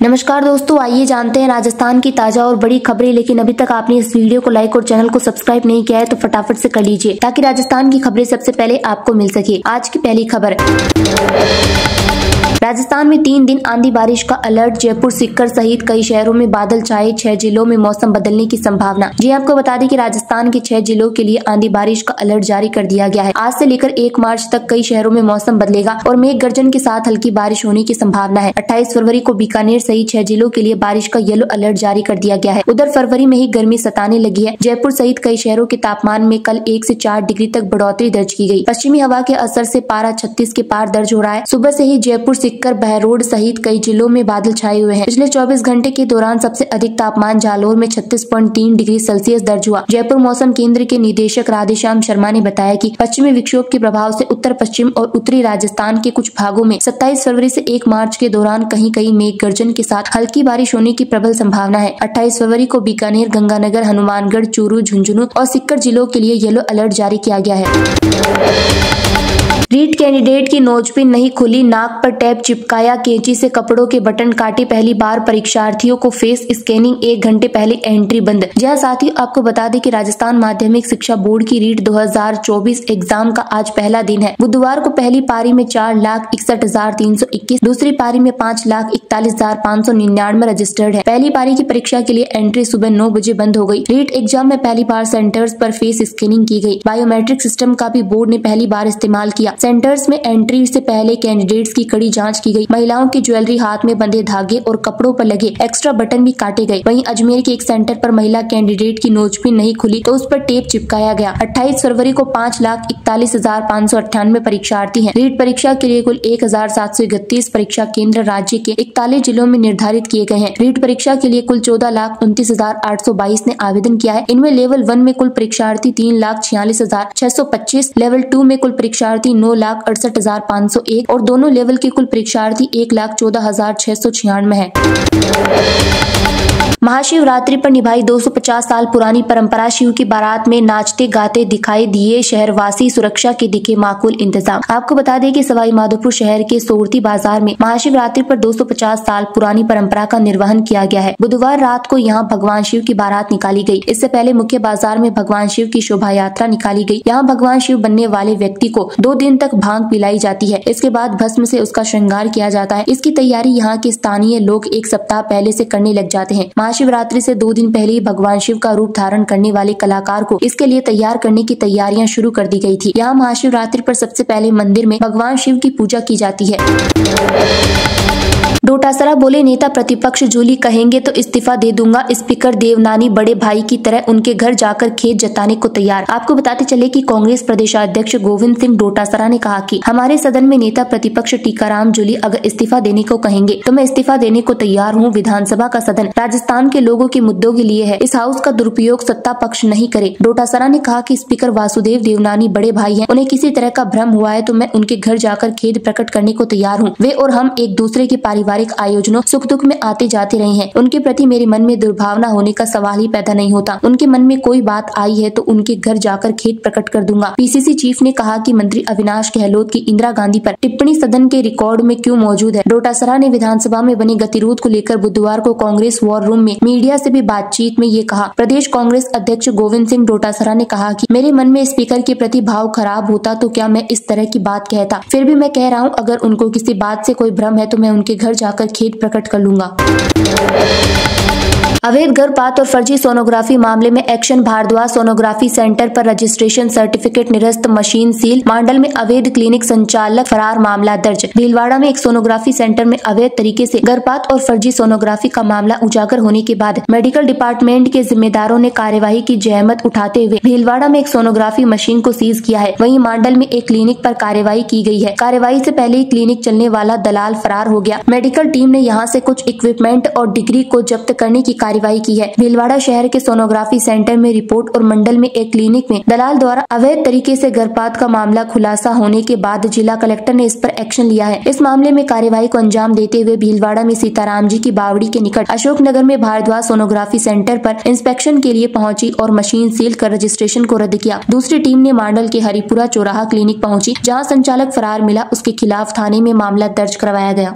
नमस्कार दोस्तों, आइए जानते हैं राजस्थान की ताजा और बड़ी खबरें। लेकिन अभी तक आपने इस वीडियो को लाइक और चैनल को सब्सक्राइब नहीं किया है तो फटाफट से कर लीजिए ताकि राजस्थान की खबरें सबसे पहले आपको मिल सके। आज की पहली खबर, राजस्थान में 3 दिन आंधी बारिश का अलर्ट। जयपुर, सीकर सहित कई शहरों में बादल छाए। 6 जिलों में मौसम बदलने की संभावना। जी आपको बता दें कि राजस्थान के 6 जिलों के लिए आंधी बारिश का अलर्ट जारी कर दिया गया है। आज से लेकर 1 मार्च तक कई शहरों में मौसम बदलेगा और मेघ गर्जन के साथ हल्की बारिश होने की संभावना है। 28 फरवरी को बीकानेर सहित 6 जिलों के लिए बारिश का येलो अलर्ट जारी कर दिया गया है। उधर फरवरी में ही गर्मी सताने लगी है। जयपुर सहित कई शहरों के तापमान में कल 1 से 4 डिग्री तक बढ़ोतरी दर्ज की गई। पश्चिमी हवा के असर से पारा 36 के पार दर्ज हो रहा है। सुबह से ही जयपुर, सीकर, बहरोड सहित कई जिलों में बादल छाए हुए हैं। पिछले 24 घंटे के दौरान सबसे अधिक तापमान जालोर में 36.3 डिग्री सेल्सियस दर्ज हुआ। जयपुर मौसम केंद्र के निदेशक राधेश्याम शर्मा ने बताया कि पश्चिमी विक्षोभ के प्रभाव से उत्तर पश्चिम और उत्तरी राजस्थान के कुछ भागों में 27 फरवरी से 1 मार्च के दौरान कहीं कहीं मेघ गर्जन के साथ हल्की बारिश होने की प्रबल संभावना है। 28 फरवरी को बीकानेर, गंगानगर, हनुमानगढ़, चूरू, झुंझुनू और सीकर जिलों के लिए येलो अलर्ट जारी किया गया है। रीट कैंडिडेट की नोजपिन नहीं खुली, नाक पर टैप चिपकाया, कैंची से कपड़ों के बटन काटे। पहली बार परीक्षार्थियों को फेस स्कैनिंग, 1 घंटे पहले एंट्री बंद। जहां साथियों आपको बता दें कि राजस्थान माध्यमिक शिक्षा बोर्ड की रीट 2024 एग्जाम का आज पहला दिन है। बुधवार को पहली पारी में 4,61,321, दूसरी पारी में 5,41,599 रजिस्टर्ड है। पहली पारी की परीक्षा के लिए एंट्री सुबह 9 बजे बंद हो गई। रीट एग्जाम में पहली बार सेंटर्स पर फेस स्कैनिंग की गई। बायोमेट्रिक सिस्टम का भी बोर्ड ने पहली बार इस्तेमाल किया। सेंटर्स में एंट्री से पहले कैंडिडेट्स की कड़ी जांच की गई। महिलाओं की ज्वेलरी, हाथ में बंधे धागे और कपड़ों पर लगे एक्स्ट्रा बटन भी काटे गए। वहीं अजमेर के एक सेंटर पर महिला कैंडिडेट की नोजपिन नहीं खुली तो उस पर टेप चिपकाया गया। 28 फरवरी को 5,41,598 परीक्षार्थी हैं। रीट परीक्षा के लिए कुल 1,731 परीक्षा केंद्र राज्य के 41 जिलों में निर्धारित किए गए हैं। रीट परीक्षा के लिए कुल 14,29,822 ने आवेदन किया है। इनमें लेवल 1 में कुल परीक्षार्थी 3,46,625, लेवल 2 में कुल परीक्षार्थी 9,68,501 और दोनों लेवल के कुल परीक्षार्थी 1,14,696 है। महाशिवरात्रि पर निभाई 250 साल पुरानी परंपरा। शिव की बारात में नाचते गाते दिखाई दिए शहरवासी, सुरक्षा के दिखे माकूल इंतजाम। आपको बता दें कि सवाई माधोपुर शहर के सोरती बाजार में महाशिवरात्रि पर 250 साल पुरानी परंपरा का निर्वहन किया गया है। बुधवार रात को यहां भगवान शिव की बारात निकाली गई। इससे पहले मुख्य बाजार में भगवान शिव की शोभा यात्रा निकाली गई। यहाँ भगवान शिव बनने वाले व्यक्ति को 2 दिन तक भांग पिलाई जाती है। इसके बाद भस्म से उसका श्रृंगार किया जाता है। इसकी तैयारी यहाँ के स्थानीय लोग 1 सप्ताह पहले से करने लग जाते हैं। महाशिवरात्रि से 2 दिन पहले ही भगवान शिव का रूप धारण करने वाले कलाकार को इसके लिए तैयार करने की तैयारियां शुरू कर दी गई थी। यहाँ महाशिवरात्रि पर सबसे पहले मंदिर में भगवान शिव की पूजा की जाती है। डोटासरा बोले, नेता प्रतिपक्ष जूली कहेंगे तो इस्तीफा दे दूंगा। स्पीकर देवनानी बड़े भाई की तरह उनके घर जाकर खेद जताने को तैयार। आपको बताते चले कि कांग्रेस प्रदेशाध्यक्ष गोविंद सिंह डोटासरा ने कहा कि हमारे सदन में नेता प्रतिपक्ष टीकाराम जूली अगर इस्तीफा देने को कहेंगे तो मैं इस्तीफा देने को तैयार हूँ। विधानसभा का सदन राजस्थान के लोगों के मुद्दों के लिए है। इस हाउस का दुरुपयोग सत्ता पक्ष नहीं करे। डोटासरा ने कहा कि स्पीकर वासुदेव देवनानी बड़े भाई हैं, उन्हें किसी तरह का भ्रम हुआ है तो मैं उनके घर जाकर खेद प्रकट करने को तैयार हूँ। वे और हम एक दूसरे के पारिवारिक आयोजनों, सुख दुख में आते जाते रहे हैं। उनके प्रति मेरे मन में दुर्भावना होने का सवाल ही पैदा नहीं होता। उनके मन में कोई बात आई है तो उनके घर जाकर खेद प्रकट कर दूंगा। पीसीसी चीफ ने कहा कि मंत्री अविनाश गहलोत की इंदिरा गांधी पर टिप्पणी सदन के रिकॉर्ड में क्यों मौजूद है। डोटासरा ने विधानसभा में बने गतिरोध को लेकर बुधवार को कांग्रेस वॉर रूम में मीडिया से भी बातचीत में ये कहा। प्रदेश कांग्रेस अध्यक्ष गोविंद सिंह डोटासरा ने कहा कि मेरे मन में स्पीकर के प्रति भाव खराब होता तो क्या मैं इस तरह की बात कहता। फिर भी मैं कह रहा हूँ, अगर उनको किसी बात से कोई भ्रम है तो मैं उनके घर जाकर खेद प्रकट कर लूंगा। अवैध गर्भपात और फर्जी सोनोग्राफी मामले में एक्शन। भारद्वाज सोनोग्राफी सेंटर पर रजिस्ट्रेशन सर्टिफिकेट निरस्त, मशीन सील। मांडल में अवैध क्लिनिक संचालक फरार, मामला दर्ज। भीलवाड़ा में एक सोनोग्राफी सेंटर में अवैध तरीके से गर्भपात और फर्जी सोनोग्राफी का मामला उजागर होने के बाद मेडिकल डिपार्टमेंट के जिम्मेदारों ने कार्यवाही की जहमत उठाते हुए भीलवाड़ा में एक सोनोग्राफी मशीन को सीज किया है। वहीं मांडल में एक क्लिनिक पर कार्यवाही की गई है। कार्यवाही से पहले ही क्लिनिक चलने वाला दलाल फरार हो गया। मेडिकल टीम ने यहां से कुछ इक्विपमेंट और डिग्री को जब्त करने की कार्यवाही की है। भीलवाड़ा शहर के सोनोग्राफी सेंटर में रिपोर्ट और मंडल में एक क्लिनिक में दलाल द्वारा अवैध तरीके से गर्भपात का मामला खुलासा होने के बाद जिला कलेक्टर ने इस पर एक्शन लिया है। इस मामले में कार्यवाही को अंजाम देते हुए भीलवाड़ा में सीताराम जी की बावड़ी के निकट अशोकनगर में भारद्वाज सोनोग्राफी सेंटर पर इंस्पेक्शन के लिए पहुंची और मशीन सील कर रजिस्ट्रेशन को रद्द किया। दूसरी टीम ने मांडल के हरिपुरा चौराहा क्लिनिक पहुंची, जहां संचालक फरार मिला। उसके खिलाफ थाने में मामला दर्ज करवाया गया।